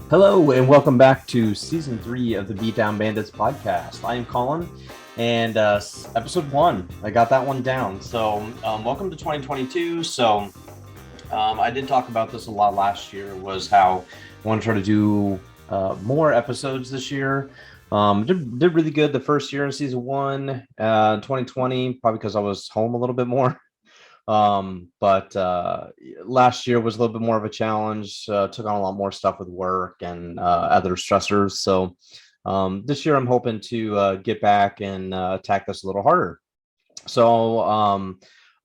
Hello and welcome back to season 3 of the Beatdown Bandits podcast. I am Colin, and episode 1. I got that one down. So, welcome to 2022. I did talk about this a lot last year. Was how I want to try to do more episodes this year. Did really good the first year in season 1, 2020, probably because I was home a little bit more. But last year was a little bit more of a challenge. Took on a lot more stuff with work and other stressors. So this year I'm hoping to get back and attack this a little harder. So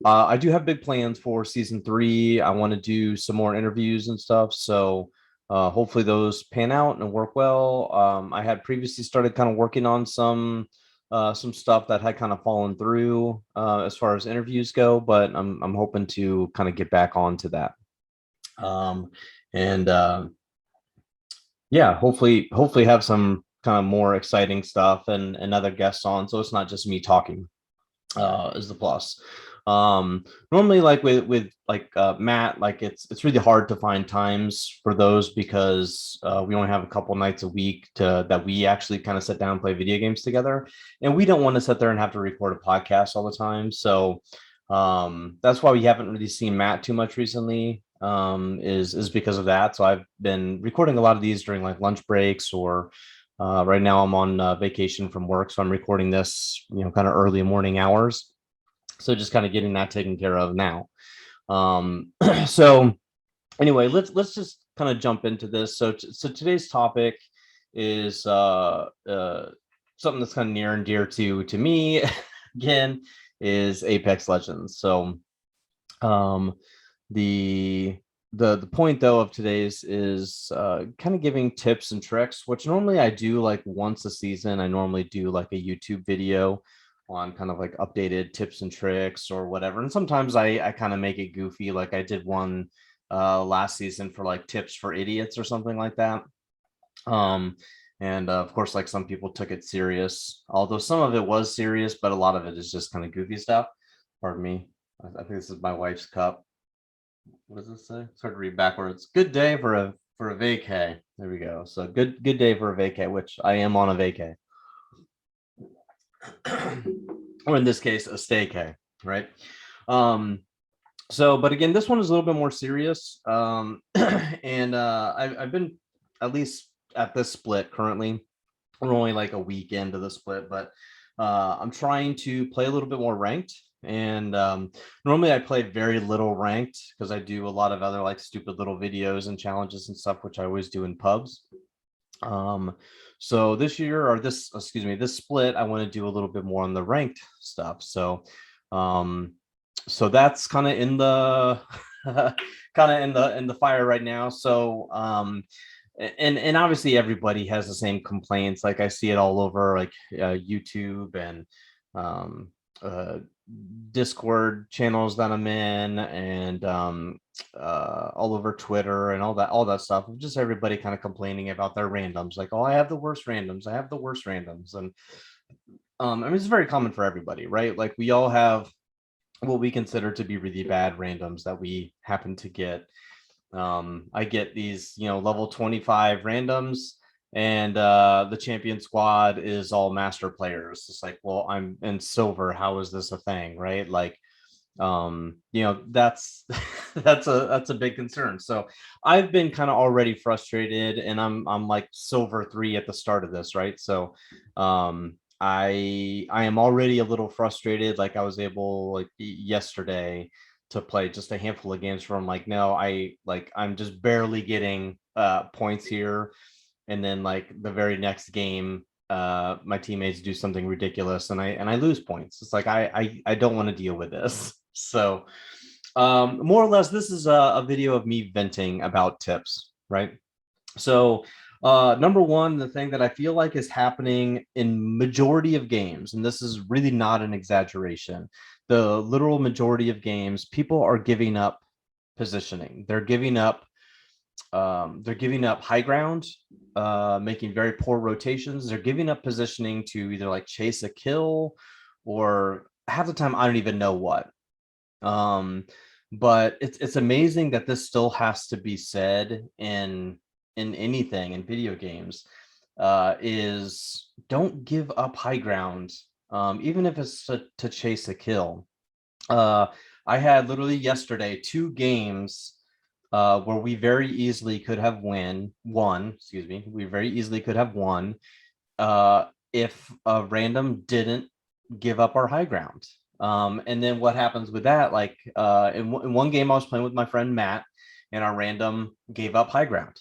I do have big plans for season 3. I want to do some more interviews and stuff. So hopefully those pan out and work well. I had previously started kind of working on some stuff that had kind of fallen through as far as interviews go, but I'm hoping to kind of get back onto that. Um, and Yeah, hopefully have some kind of more exciting stuff and other guests on, so it's not just me talking is the plus. Normally, like with like Matt, like it's really hard to find times for those because we only have a couple nights a week to that we actually kind of sit down and play video games together, and we don't want to sit there and have to record a podcast all the time. So that's why we haven't really seen Matt too much recently. Is because of that. So I've been recording a lot of these during like lunch breaks or right now I'm on vacation from work, so I'm recording this, kind of early morning hours. So just kind of getting that taken care of now. Um, so anyway, let's just kind of jump into this. So today's topic is something that's kind of near and dear to me. Again, is Apex Legends. So um, the the point though of today's is kind of giving tips and tricks, which normally I do like once a season. I normally do like a YouTube video on kind of like updated tips and tricks or whatever. And sometimes I kind of make it goofy, like I did one last season for like tips for idiots or something like that. Um, and of course, like some people took it serious, although some of it was serious, but a lot of it is just kind of goofy stuff. Pardon me. I think this is my wife's cup. What does this say? It's hard to read backwards. Good day for a vacay. There we go. So good day for a vacay, which I am on a vacay. Or in this case, a staycay, right? Um, but again, this one is a little bit more serious. And I've been at least at this split currently. We're only like a week into the split, but I'm trying to play a little bit more ranked. And normally I play very little ranked because I do a lot of other like stupid little videos and challenges and stuff, which I always do in pubs. Um, so this year or this, excuse me, this split, I want to do a little bit more on the ranked stuff. Um, so that's kind of in the in the fire right now. And obviously everybody has the same complaints. Like I see it all over like YouTube and um, uh, Discord channels that I'm in, and all over Twitter and all that stuff. Just everybody kind of complaining about their randoms, like, oh, I have the worst randoms. I have the worst randoms, and I mean it's very common for everybody, right? Like we all have what we consider to be really bad randoms that we happen to get. I get these, level 25 randoms, and the champion squad is all master players. It's like, well, I'm in silver. How is this a thing, right? Like, that's that's a big concern. So I've been kind of already frustrated, and I'm like silver 3 at the start of this, right? So I am already a little frustrated. Like I was able like yesterday to play just a handful of games from like, no, I'm just barely getting points here, and then like the very next game my teammates do something ridiculous and I lose points. It's like I don't want to deal with this. So more or less this is a video of me venting about tips, right? So number one, the thing that I feel like is happening in majority of games, and this is really not an exaggeration, the literal majority of games, people are giving up positioning. They're giving up high ground, making very poor rotations. They're giving up positioning to either like chase a kill or half the time I don't even know what. Um, but it's amazing that this still has to be said in in anything in video games is don't give up high ground, even if it's to chase a kill. Uh, I had literally yesterday 2 games where we very easily could have won. Excuse me, we very easily could have won if a random didn't give up our high ground. And then what happens with that? Like in one game, I was playing with my friend Matt, and our random gave up high ground.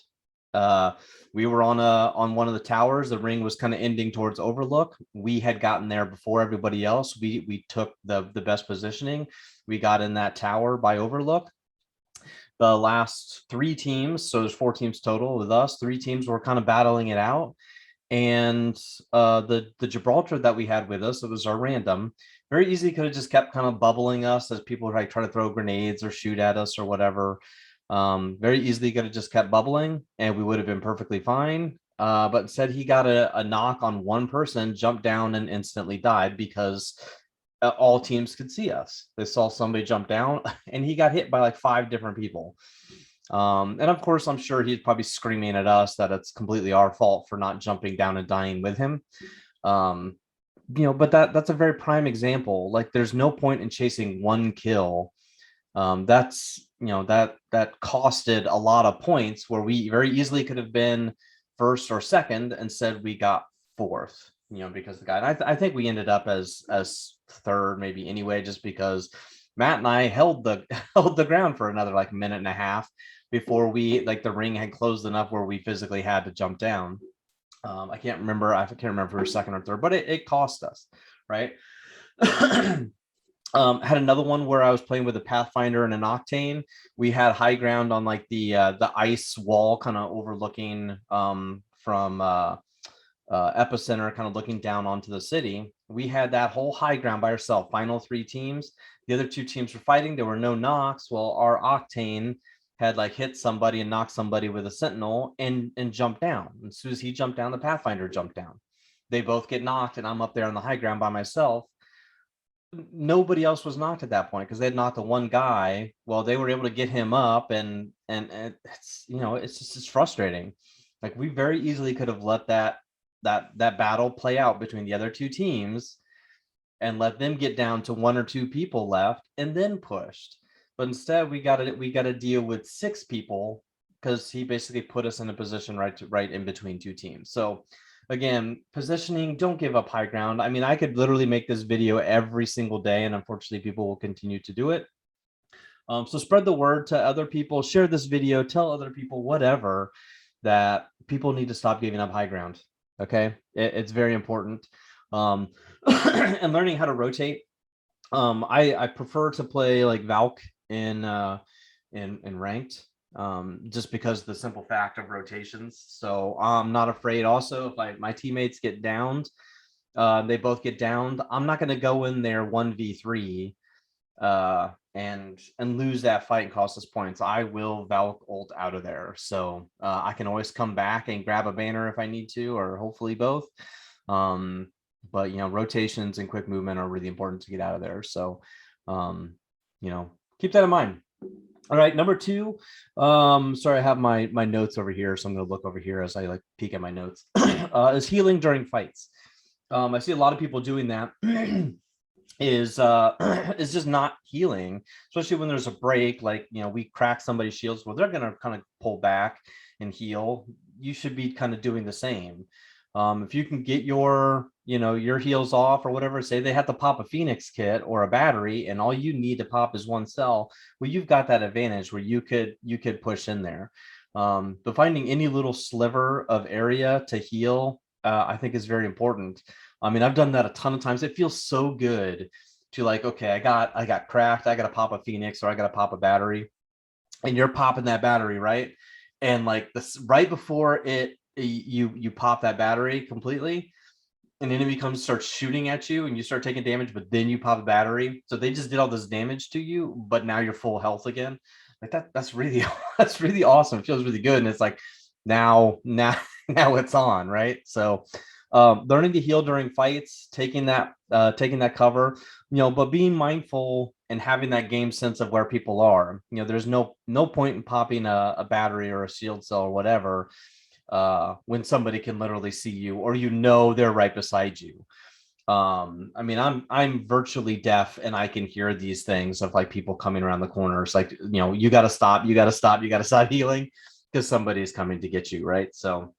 Uh, we were on one of the towers. The ring was kind of ending towards Overlook. We had gotten there before everybody else. We took the best positioning. We got in that tower by Overlook. The last 3 teams, so there's 4 teams total with us. 3 teams were kind of battling it out, and the Gibraltar that we had with us, it was our random, very easily could have just kept kind of bubbling us as people like try to throw grenades or shoot at us or whatever. Very easily could have just kept bubbling and we would have been perfectly fine. But instead he got a knock on one person, jumped down and instantly died because all teams could see us. They saw somebody jump down and he got hit by like 5 different people. And of course, I'm sure he's probably screaming at us that it's completely our fault for not jumping down and dying with him. But that's a very prime example. Like, there's no point in chasing one kill. That costed a lot of points where we very easily could have been first or second. Instead, we got fourth. Because the guy. And I think we ended up as third, maybe anyway, just because Matt and I held the held the ground for another like minute and a half before the ring had closed enough where we physically had to jump down. I can't remember if we were second or third, but it cost us, right? Had another one where I was playing with a Pathfinder and an Octane. We had high ground on like the ice wall, kind of overlooking from Epicenter, kind of looking down onto the city. We had that whole high ground by ourselves. Final 3 teams. The other 2 teams were fighting. There were no knocks. Well, our Octane had like hit somebody and knocked somebody with a Sentinel and jumped down. As soon as he jumped down, the Pathfinder jumped down. They both get knocked, and I'm up there on the high ground by myself. Nobody else was knocked at that point because they had knocked the one guy. Well, they were able to get him up, and it's frustrating. Like, we very easily could have let that battle play out between the other 2 teams and let them get down to 1 or 2 people left and then pushed. But instead we got to deal with 6 people because he basically put us in a position right in between 2 teams. So again, positioning, don't give up high ground. I mean, I could literally make this video every single day, and unfortunately people will continue to do it. So spread the word to other people, share this video, tell other people, whatever, that people need to stop giving up high ground. Okay, it's very important. And learning how to rotate. I prefer to play like Valk in ranked, just because the simple fact of rotations. So I'm not afraid. Also, if my teammates get downed, they both get downed, I'm not going to go in there 1v3 and lose that fight and cost us points. I will Valk ult out of there, so I can always come back and grab a banner if I need to, or hopefully both. But rotations and quick movement are really important to get out of there, so keep that in mind. All right, number 2. Sorry, I have my notes over here, so I'm going to look over here as I peek at my notes. Is healing during fights. I see a lot of people doing that. is just not healing, especially when there's a break. We crack somebody's shields, well, they're gonna kind of pull back and heal. You should be kind of doing the same. If you can get your heals off or whatever, say they have to pop a Phoenix kit or a battery and all you need to pop is 1 cell, well, you've got that advantage where you could push in there. But finding any little sliver of area to heal, I think is very important. I mean, I've done that a ton of times. It feels so good to okay, I got cracked, I got to pop a Phoenix or I got to pop a battery, and you're popping that battery, right? And this right before you pop that battery completely, an enemy starts shooting at you and you start taking damage, but then you pop a battery. So they just did all this damage to you, but now you're full health again. That's really that's really awesome. It feels really good. And it's now it's on, right? So learning to heal during fights, taking that cover, but being mindful and having that game sense of where people are. There's no point in popping a battery or a shield cell or whatever when somebody can literally see you, or they're right beside you. I mean, I'm virtually deaf, and I can hear these things of like people coming around the corners, like, you got to stop, you got to stop, you got to stop healing because somebody's coming to get you, right? So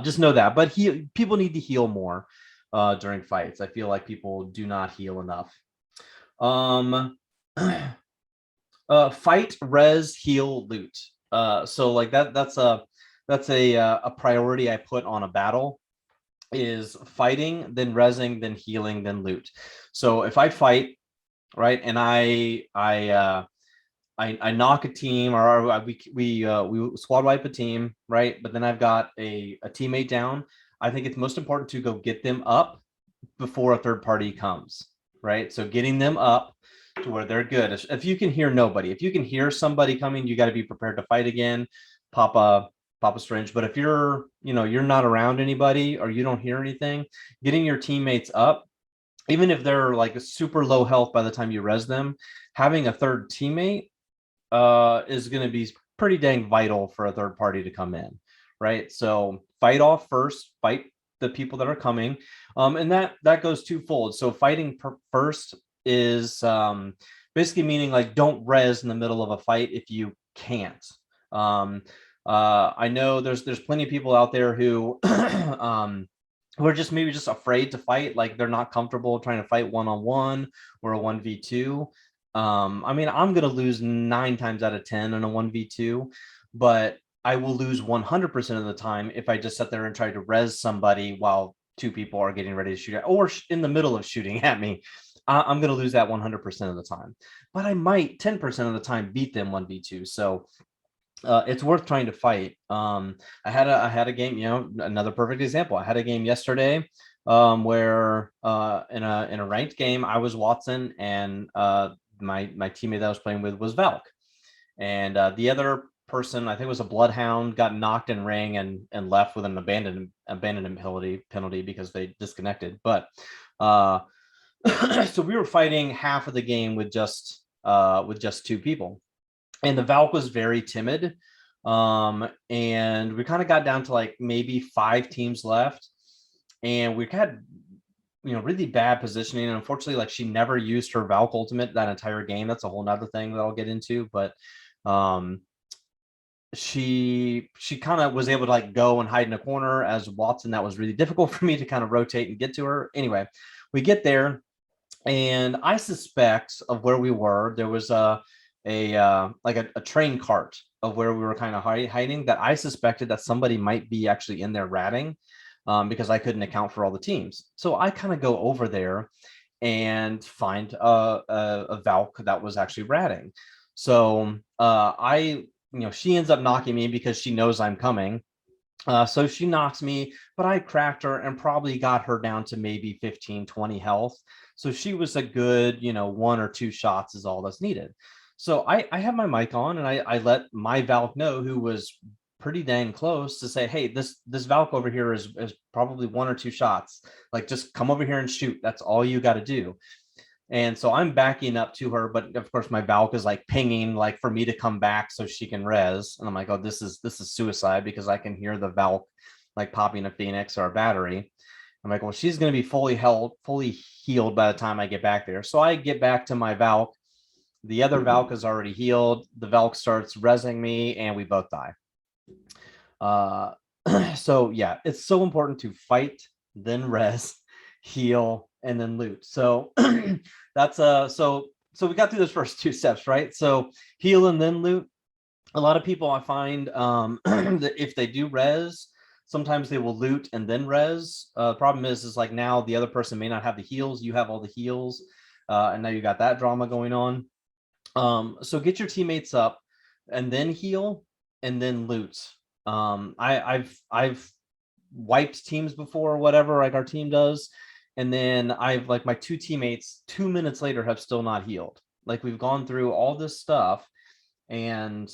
just know that. But people need to heal more during fights. I feel like people do not heal enough. Fight, res, heal, loot. So like that's a priority I put on a battle, is fighting, then resing, then healing, then loot. So if I fight, right, and I knock a team, or we squad wipe a team, right, but then I've got a teammate down, I think it's most important to go get them up before a third party comes, right? So getting them up to where they're good. If you can hear nobody, if you can hear somebody coming, you got to be prepared to fight again, pop a syringe. But if you're not around anybody, or you don't hear anything, getting your teammates up, even if they're like a super low health by the time you res them, having a third teammate is going to be pretty dang vital for a third party to come in, right? So fight off first, fight the people that are coming, and that goes twofold. So fighting first is basically meaning like don't res in the middle of a fight if you can't. I know there's plenty of people out there who who are just maybe just afraid to fight, like they're not comfortable trying to fight one-on-one or a 1v2. I mean, I'm going to lose 9 times out of 10 in a 1v2, but I will lose 100% of the time if I just sit there and try to res somebody while 2 people are getting ready to shoot at, or in the middle of shooting at me. I'm going to lose that 100% of the time, but I might 10% of the time beat them 1v2. So it's worth trying to fight. I had a game, another perfect example. I had a game yesterday where in a ranked game, I was Watson, and my teammate that I was playing with was Valk, and the other person, I think it was a Bloodhound, got knocked in ring and left with an abandonment penalty because they disconnected. But so we were fighting half of the game with just 2 people, and the Valk was very timid. And we kind of got down to like maybe 5 teams left, and we had really bad positioning. And unfortunately, like, she never used her Valk ultimate that entire game. That's a whole nother thing that I'll get into. But she kind of was able to like go and hide in a corner as Watson. That was really difficult for me to kind of rotate and get to her. Anyway, we get there, and I suspect of where we were, there was a train cart of where we were kind of hiding, that I suspected that somebody might be actually in there ratting, because I couldn't account for all the teams. So I kind of go over there and find a Valk that was actually ratting. So she ends up knocking me because she knows I'm coming. So she knocks me, but I cracked her and probably got her down to maybe 15, 20 health. So she was a good, 1 or 2 shots is all that's needed. So I have my mic on, and I let my Valk know, who was pretty dang close, to say, hey, this Valk over here is probably 1 or 2 shots. Like, just come over here and shoot. That's all you got to do. And so I'm backing up to her, but of course my Valk is like pinging, like, for me to come back so she can res. And I'm like, oh, this is suicide, because I can hear the Valk like popping a Phoenix or a battery. I'm like, well, she's going to be fully healed by the time I get back there. So I get back to my Valk. The other Valk is already healed. The Valk starts resing me, and we both die. So yeah, it's so important to fight, then res, heal, and then loot. So that's so we got through those first 2 steps, right? So heal and then loot. A lot of people, I find, that if they do res, sometimes they will loot and then res. Problem is like, now the other person may not have the heals. You have all the heals, and now you got that drama going on. So get your teammates up, and then heal, and then loot. I've wiped teams before, or whatever, like our team does, and then I've, like, my 2 teammates 2 minutes later have still not healed. Like, we've gone through all this stuff, and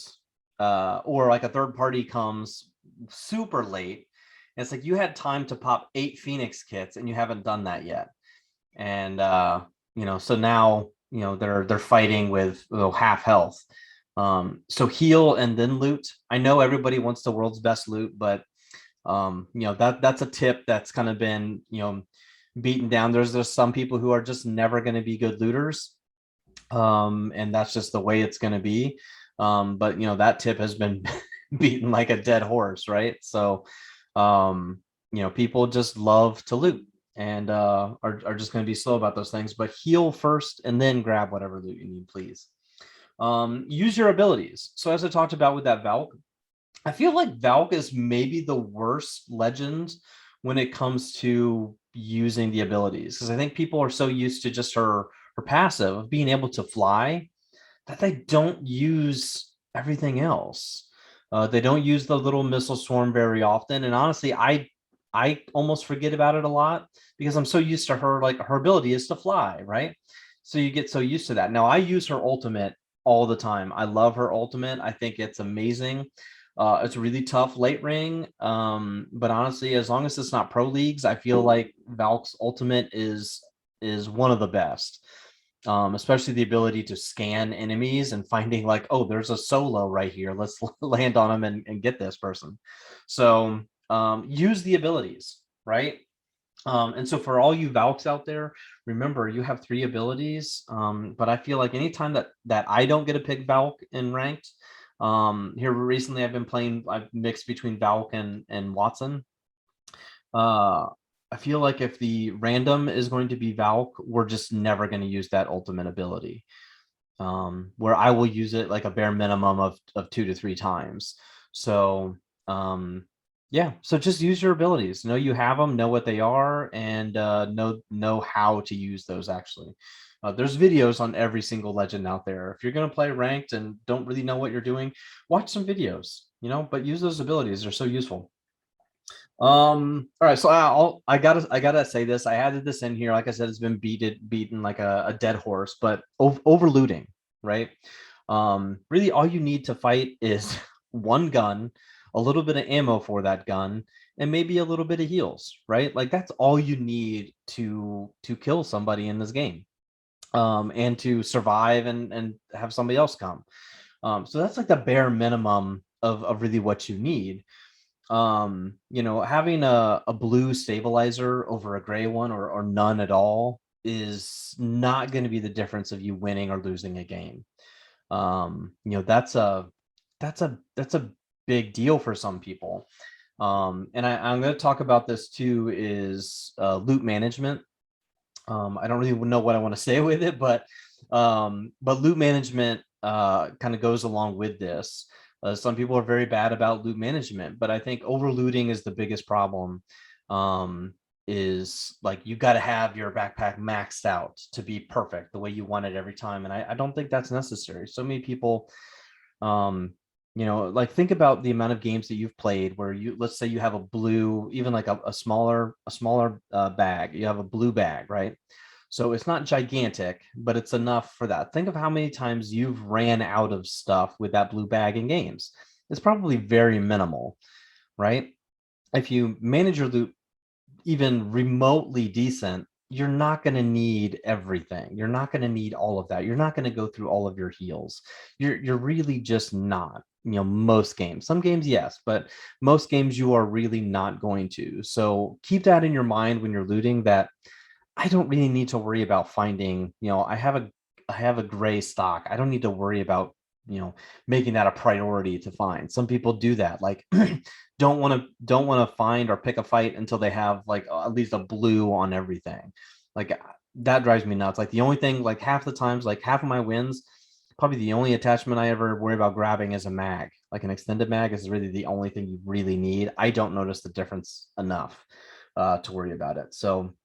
or like a third party comes super late, and it's like, you had time to pop 8 Phoenix kits and you haven't done that yet. And so now they're fighting with half health. So heal and then loot. I know everybody wants the world's best loot, but that's a tip that's kind of been beaten down. There's some people who are just never going to be good looters, and that's just the way it's going to be. But that tip has been beaten like a dead horse, right? So people just love to loot and are just going to be slow about those things. But heal first and then grab whatever loot you need, please. Use your abilities. So as I talked about with that Valk, I feel like Valk is maybe the worst legend when it comes to using the abilities, because I think people are so used to just her passive of being able to fly that they don't use everything else. They don't use the little missile swarm very often, and honestly, I almost forget about it a lot because I'm so used to her. Like, her ability is to fly, right? So you get so used to that. Now I use her ultimate all the time. I love her ultimate. I think it's amazing. It's really tough late ring, but honestly, as long as it's not pro leagues, I feel like Valk's ultimate is one of the best. Especially the ability to scan enemies and finding like, oh, there's a solo right here. Let's land on them and get this person. So use the abilities, right? And so for all you Valks out there, remember you have 3 abilities. But I feel like anytime that I don't get a pick Valk in ranked, here recently I've mixed between Valk and Watson. I feel like if the random is going to be Valk, we're just never going to use that ultimate ability. Where I will use it like a bare minimum of 2 to 3 times. So yeah, so just use your abilities. Know you have them, know what they are, and know how to use those actually. There's videos on every single legend out there. If you're going to play ranked and don't really know what you're doing, watch some videos, but use those abilities. They're so useful. All right, so I gotta say this. I added this in here. Like I said, it's been beaten like a dead horse, but over looting, right? Really all you need to fight is one gun, a little bit of ammo for that gun, and maybe a little bit of heals, right? Like that's all you need to kill somebody in this game. And to survive and have somebody else come. So that's like the bare minimum of really what you need. Having a blue stabilizer over a gray one or none at all is not going to be the difference of you winning or losing a game. That's a big deal for some people. And I'm going to talk about this too, is loot management. I don't really know what I want to say with it, but loot management kind of goes along with this. Some people are very bad about loot management, but I think overlooting is the biggest problem. Is like you got to have your backpack maxed out to be perfect the way you want it every time, and I don't think that's necessary. So many people, like think about the amount of games that you've played where let's say you have a blue, even like a smaller bag. You have a blue bag, right? So it's not gigantic, but it's enough for that. Think of how many times you've ran out of stuff with that blue bag in games. It's probably very minimal, right? If you manage your loot even remotely decent, you're not going to need everything. You're not going to need all of that. You're not going to go through all of your heals. You're really just not. Most games. Some games, yes, but most games you are really not going to. So keep that in your mind when you're looting, that I don't really need to worry about finding, I have a gray stock. I don't need to worry about, making that a priority to find. Some people do that, like don't want to find or pick a fight until they have like at least a blue on everything. Like that drives me nuts. Like the only thing, like half the times, like half of my wins, probably the only attachment I ever worry about grabbing is a mag. Like an extended mag is really the only thing you really need. I don't notice the difference enough to worry about it. So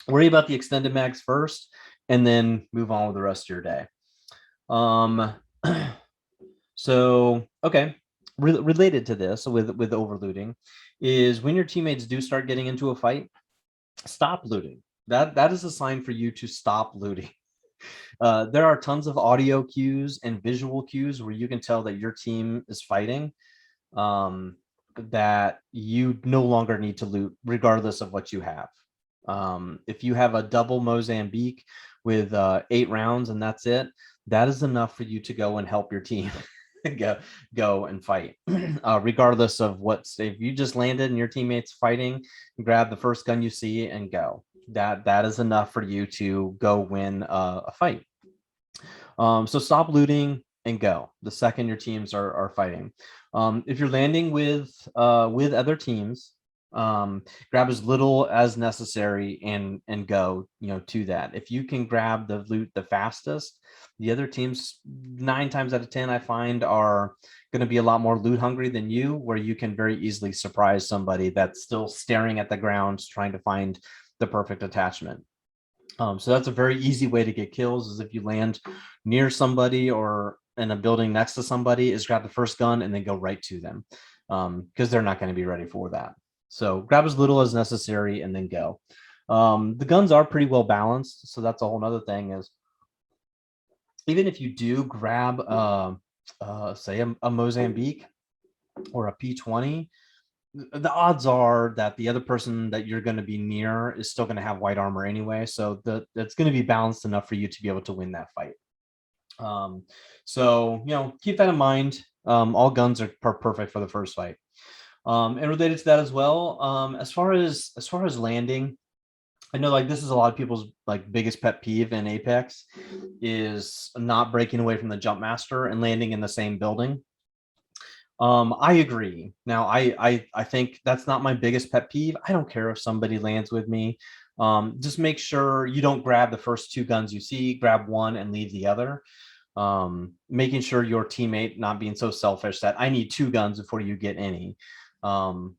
worry about the extended mags first and then move on with the rest of your day. So okay, related to this with overlooting is when your teammates do start getting into a fight, stop looting. That is a sign for you to stop looting. There are tons of audio cues and visual cues where you can tell that your team is fighting, that you no longer need to loot regardless of what you have. If you have a double Mozambique with 8 rounds and that's it, that is enough for you to go and help your team go and fight. Regardless of what, if you just landed and your teammates fighting, grab the first gun you see and go. That is enough for you to go win a fight. So stop looting and go the second your teams are fighting. If you're landing with other teams, grab as little as necessary and go, to that. If you can grab the loot the fastest, the other teams 9 times out of 10 I find are going to be a lot more loot hungry than you, where you can very easily surprise somebody that's still staring at the ground trying to find the perfect attachment. So that's a very easy way to get kills, is if you land near somebody or in a building next to somebody, is grab the first gun and then go right to them, because they're not going to be ready for that. So grab as little as necessary and then go. The guns are pretty well balanced, so that's a whole other thing, is even if you do grab say a Mozambique or a P20, the odds are that the other person that you're going to be near is still going to have white armor anyway. So that's going to be balanced enough for you to be able to win that fight. So, keep that in mind. All guns are perfect for the first fight. And related to that as well, as far as landing, I know like this is a lot of people's like biggest pet peeve in Apex, is not breaking away from the jump master and landing in the same building. I agree. Now, I think that's not my biggest pet peeve. I don't care if somebody lands with me. Just make sure you don't grab the first 2 guns you see, grab one and leave the other. Making sure your teammate not being so selfish that I need 2 guns before you get any.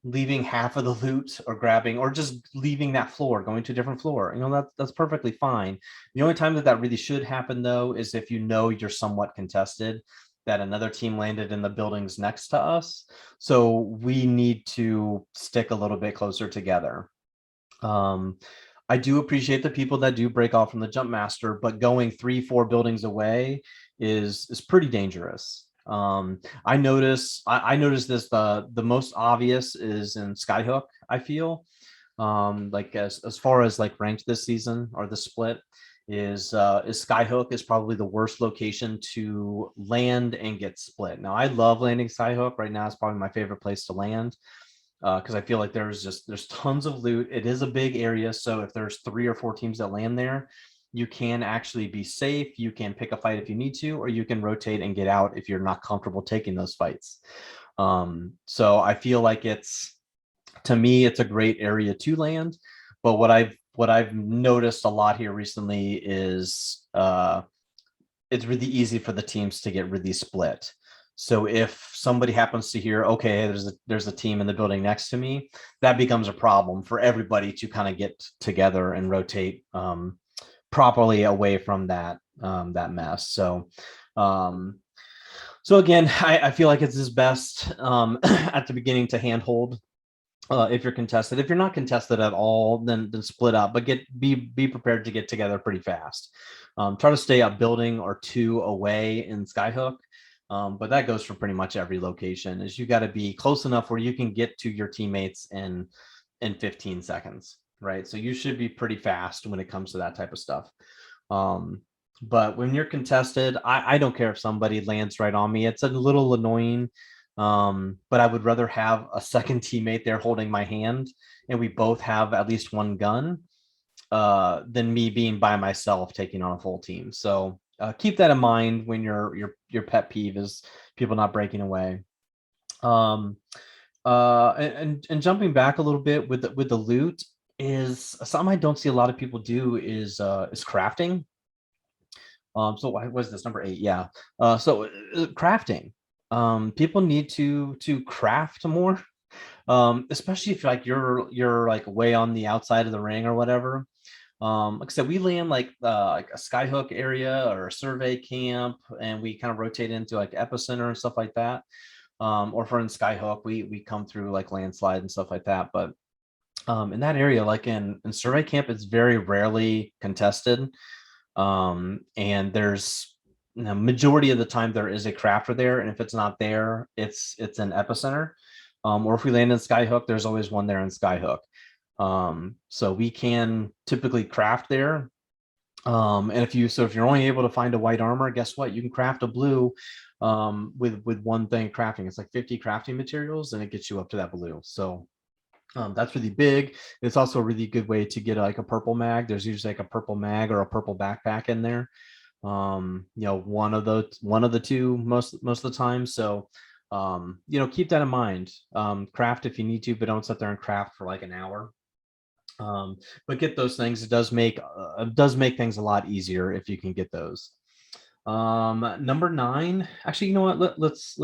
Leaving half of the loot or grabbing, or just leaving that floor, going to a different floor. That's perfectly fine. The only time that really should happen though is if you're somewhat contested, that another team landed in the buildings next to us. So we need to stick a little bit closer together. I do appreciate the people that do break off from the jump master, but going 3-4 buildings away is pretty dangerous. I noticed this, the most obvious is in Skyhook, I feel. Like as far as like ranked this season or the split, is Skyhook is probably the worst location to land and get split. Now I love landing Skyhook. Right now it's probably my favorite place to land, because I feel like there's tons of loot. It is a big area, so if there's 3 or 4 teams that land there, you can actually be safe. You can pick a fight if you need to, or you can rotate and get out if you're not comfortable taking those fights. So I feel like to me it's a great area to land. But what I've noticed a lot here recently is it's really easy for the teams to get really split. So if somebody happens to hear, okay, there's a team in the building next to me, that becomes a problem for everybody to kind of get together and rotate properly away from that mess. So again, I feel like it's best at the beginning to handhold. If you're contested. If you're not contested at all, then split up, but be prepared to get together pretty fast. Try to stay a building or 2 away in Skyhook, but that goes for pretty much every location. Is you got to be close enough where you can get to your teammates in 15 seconds, right? So you should be pretty fast when it comes to that type of stuff. But when you're contested, I don't care if somebody lands right on me. It's a little annoying. But I would rather have a second teammate there holding my hand and we both have at least 1 gun than me being by myself taking on a full team. So keep that in mind when your pet peeve is people not breaking away. And jumping back a little bit with the loot, is something I don't see a lot of people do is crafting. So what was this, number 8? Yeah. So crafting. People need to craft more, especially if you're like way on the outside of the ring or whatever. Like I said, we land like a Skyhook area or a survey camp, and we kind of rotate into like epicenter and stuff like that. Or if we're in Skyhook, we come through like landslide and stuff like that. But in that area, like in survey camp, it's very rarely contested. And there's majority of the time there is a crafter there, and if it's not there, it's an epicenter. Or if we land in Skyhook, there's always one there in Skyhook. So we can typically craft there. And if you're only able to find a white armor, guess what? You can craft a blue with one thing crafting. It's like 50 crafting materials, and it gets you up to that blue. So that's really big. It's also a really good way to get like a purple mag. There's usually like a purple mag or a purple backpack in there. One of the two most of the time. So keep that in mind. Craft if you need to, but don't sit there and craft for like an hour. But get those things. It does make things a lot easier if you can get those. Number 9. Actually, you know what? Let's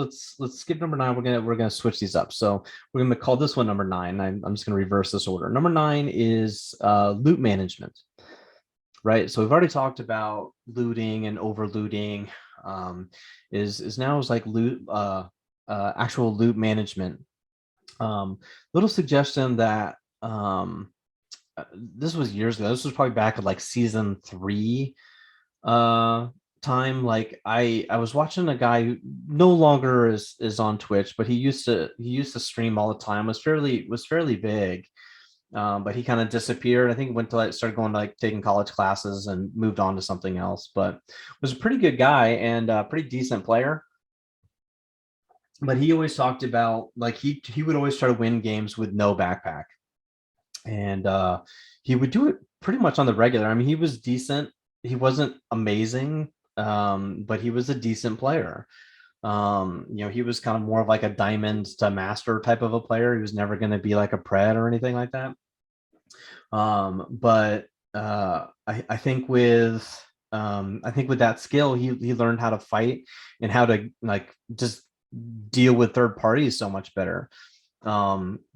skip number 9. We're gonna switch these up. So we're gonna call this one number 9. I'm just gonna reverse this order. Number 9 is loot management. Right. So we've already talked about looting and over looting. Is now is like loot actual loot management. Little suggestion that this was years ago. This was probably back at like season 3 time. Like I was watching a guy who no longer is on Twitch, but he used to stream all the time, was fairly big. But he kind of disappeared. I think went to like started going to like taking college classes and moved on to something else, but was a pretty good guy and a pretty decent player. But he always talked about like he would always try to win games with no backpack. And he would do it pretty much on the regular. I mean, he was decent. He wasn't amazing, but he was a decent player. He was kind of more of like a diamond to master type of a player. He was never going to be like a pred or anything like that. But I think with that skill, he learned how to fight and how to like just deal with third parties so much better.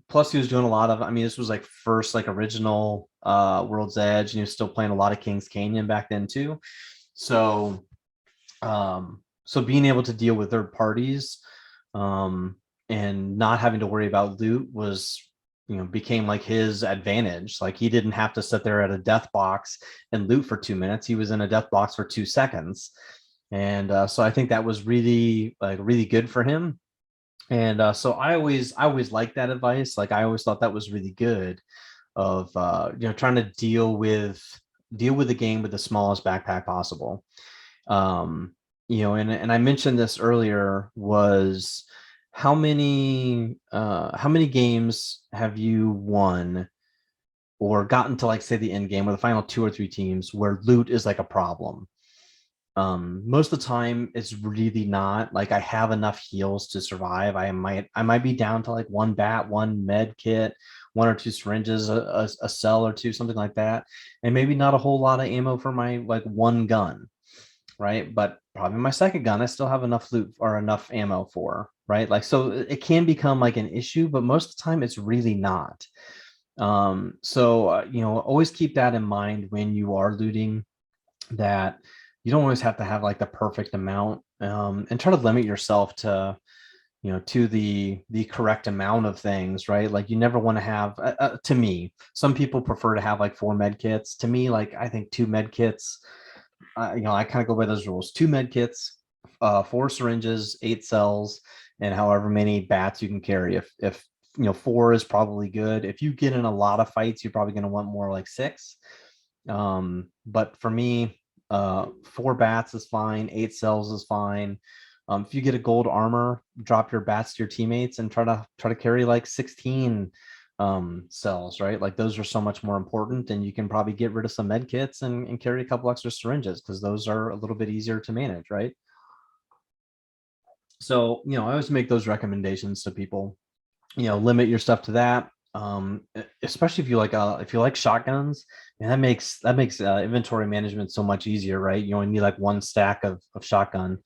Plus he was doing a lot of, I mean, this was like first like original World's Edge, and he was still playing a lot of King's Canyon back then too. So being able to deal with third parties and not having to worry about loot was, became like his advantage. Like he didn't have to sit there at a death box and loot for 2 minutes. He was in a death box for 2 seconds. And so I think that was really good for him. And so I always liked that advice. Like I always thought that was really good of trying to deal with the game with the smallest backpack possible. And I mentioned this earlier, was how many games have you won or gotten to like say the end game or the final 2 or 3 teams where loot is like a problem? Most of the time it's really not. Like I have enough heals to survive. I might be down to like 1 bat, 1 med kit, 1 or 2 syringes, a cell or 2, something like that, and maybe not a whole lot of ammo for my like 1 gun, right? But probably my 2nd gun I still have enough loot or enough ammo for, right? Like, so it can become like an issue, but most of the time it's really not. Always keep that in mind when you are looting, that you don't always have to have like the perfect amount, and try to limit yourself to to the correct amount of things, right? Like you never want to have to me, some people prefer to have like 4 med kits. To me, like I think 2 med kits, I kind of go by those rules: 2 med kits, 4 syringes, 8 cells, and however many bats you can carry. If 4 is probably good. If you get in a lot of fights, you're probably going to want more like 6. But for me, 4 bats is fine, 8 cells is fine. If you get a gold armor, drop your bats to your teammates and try to carry like 16 cells, right? Like those are so much more important, and you can probably get rid of some med kits and carry a couple extra syringes because those are a little bit easier to manage, right? So I always make those recommendations to people. Limit your stuff to that. Especially if you like shotguns, and that makes inventory management so much easier, right? You only need like 1 stack of shotgun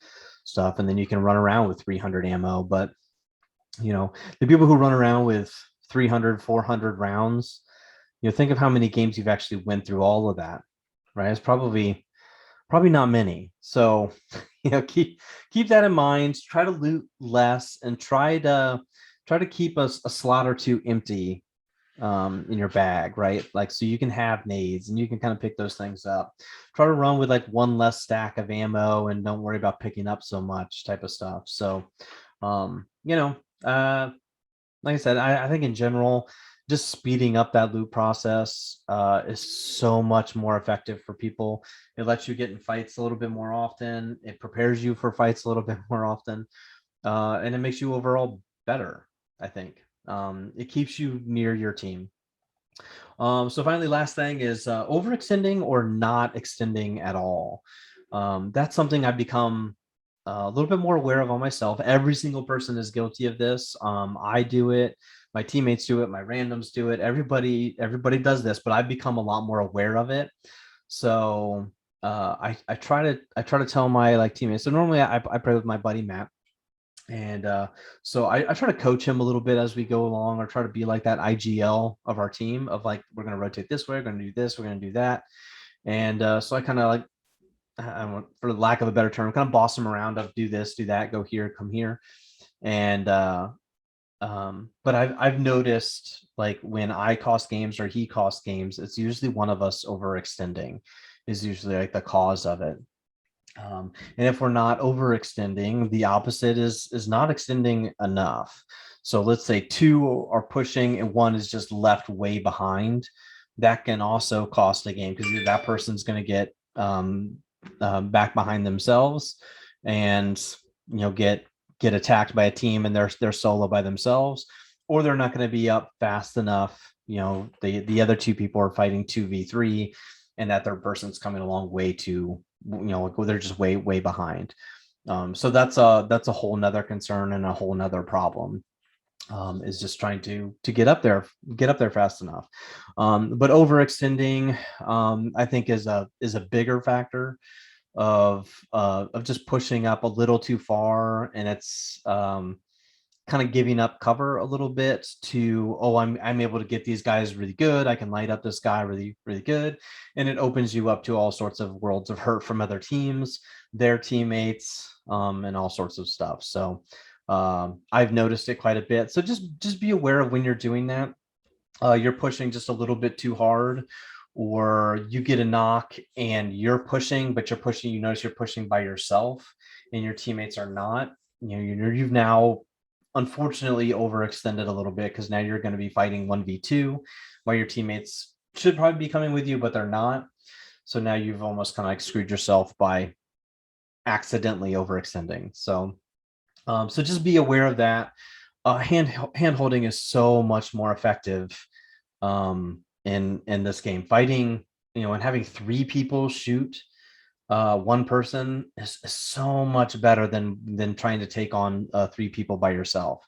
stuff, and then you can run around with 300 ammo. But the people who run around with 300, 400 rounds, think of how many games you've actually went through all of that, right? It's probably not many. So keep that in mind. Try to loot less and try to keep a slot or 2 empty in your bag, right? Like, so you can have nades and you can kind of pick those things up. Try to run with like 1 less stack of ammo and don't worry about picking up so much type of stuff. So like I said, I think in general, just speeding up that loop process is so much more effective for people. It lets you get in fights a little bit more often. It prepares you for fights a little bit more often, and it makes you overall better, I think. It keeps you near your team. So finally, last thing is overextending or not extending at all. That's something I've become a little bit more aware of on myself. Every single person is guilty of this. I do it. My teammates do it. My randoms do it. Everybody does this, but I've become a lot more aware of it. So I try to tell my like teammates. So normally I play with my buddy Matt, and so I try to coach him a little bit as we go along, or try to be like that IGL of our team of like, we're going to rotate this way, we're going to do this, we're going to do that. And so I kind of like, I want, for lack of a better term, kind of boss him around of do this, do that, go here, come here. And but I've noticed like when I cost games or he costs games, it's usually one of us overextending is usually like the cause of it. And if we're not overextending, the opposite is not extending enough. So let's say two are pushing and one is just left way behind. That can also cost a game because that person's going to get back behind themselves, and get attacked by a team, and they're solo by themselves, or they're not going to be up fast enough. The other two people are fighting 2v3, and that third person's coming along way too, like they're just way behind. So that's a whole nother concern and a whole nother problem, is just trying to get up there fast enough. But overextending, I think is a bigger factor of just pushing up a little too far, and it's kind of giving up cover a little bit to, oh, I'm able to get these guys really good. I can light up this guy really, really good. And it opens you up to all sorts of worlds of hurt from other teams, their teammates, and all sorts of stuff. So I've noticed it quite a bit. So just be aware of when you're doing that. You're pushing just a little bit too hard, or you get a knock and you're pushing, but you notice you're pushing by yourself and your teammates are not. You've now unfortunately overextended a little bit, because now you're going to be fighting 1v2 while your teammates should probably be coming with you, but they're not. So now you've almost kind of like screwed yourself by accidentally overextending. So just be aware of that. Hand holding is so much more effective in this game. Fighting, and having three people shoot one person is so much better than trying to take on three people by yourself.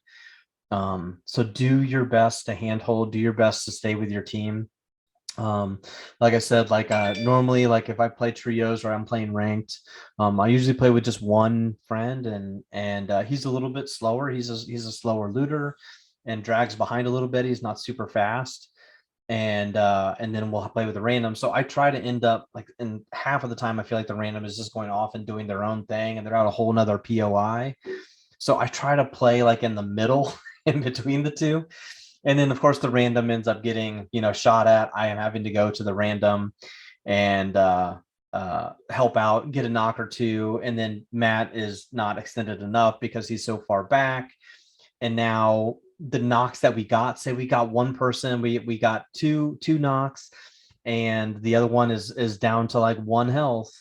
So do your best to handhold, do your best to stay with your team. Like I said, like normally, like if I play trios or I'm playing ranked, I usually play with just one friend, and he's a little bit slower. He's a slower looter and drags behind a little bit. He's not super fast. And then we'll play with a random. So I try to end up like, in half of the time I feel like the random is just going off and doing their own thing, and they're out a whole nother POI. So I try to play like in the middle in between the two. And then of course the random ends up getting, shot at. I am having to go to the random and help out, get a knock or two. And then Matt is not extended enough because he's so far back. And now the knocks that we got, say we got one person, we got two knocks, and the other one is down to like 1 health,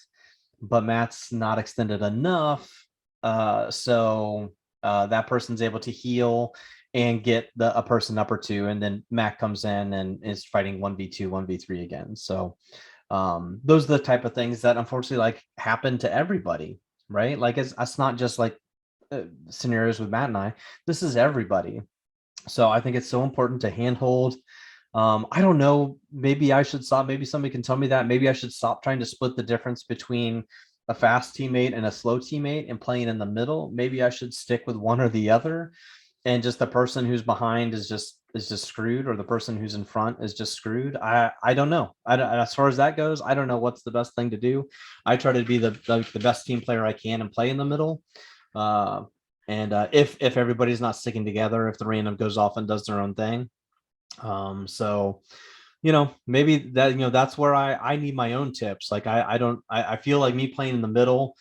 but Matt's not extended enough. So that person's able to heal and get a person up or two, and then Matt comes in and is fighting 1v2, 1v3 again. So those are the type of things that unfortunately like happen to everybody, right? Like it's not just like scenarios with Matt and I. This is everybody. So I think it's so important to handhold. I don't know, maybe I should stop. Maybe somebody can tell me that. Maybe I should stop trying to split the difference between a fast teammate and a slow teammate and playing in the middle. Maybe I should stick with one or the other, and just the person who's behind is just screwed, or the person who's in front is just screwed. I don't know. As far as that goes, I don't know what's the best thing to do. I try to be the best team player I can and play in the middle. And if everybody's not sticking together, if the random goes off and does their own thing. So maybe that, that's where I need my own tips. Like I feel like me playing in the middle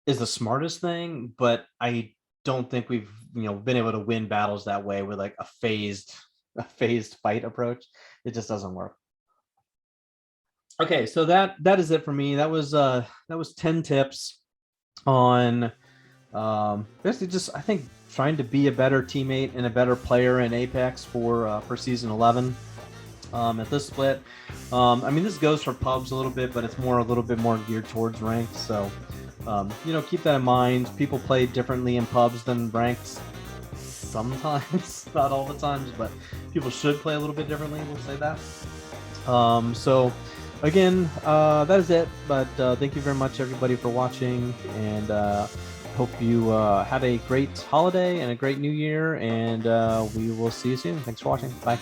is the smartest thing, but I don't think we've been able to win battles that way with like a phased a phased fight approach. It just doesn't work. Okay, so that is it for me. That was 10 tips on basically just, I think, trying to be a better teammate and a better player in Apex for season 11. At this split, I mean, this goes for pubs a little bit, but it's a little bit more geared towards ranked. So keep that in mind. People play differently in pubs than ranked sometimes, not all the times, but people should play a little bit differently, we'll say that. So again, that is it, but thank you very much, everybody, for watching, and hope you had a great holiday and a great new year, and we will see you soon. Thanks for watching. Bye.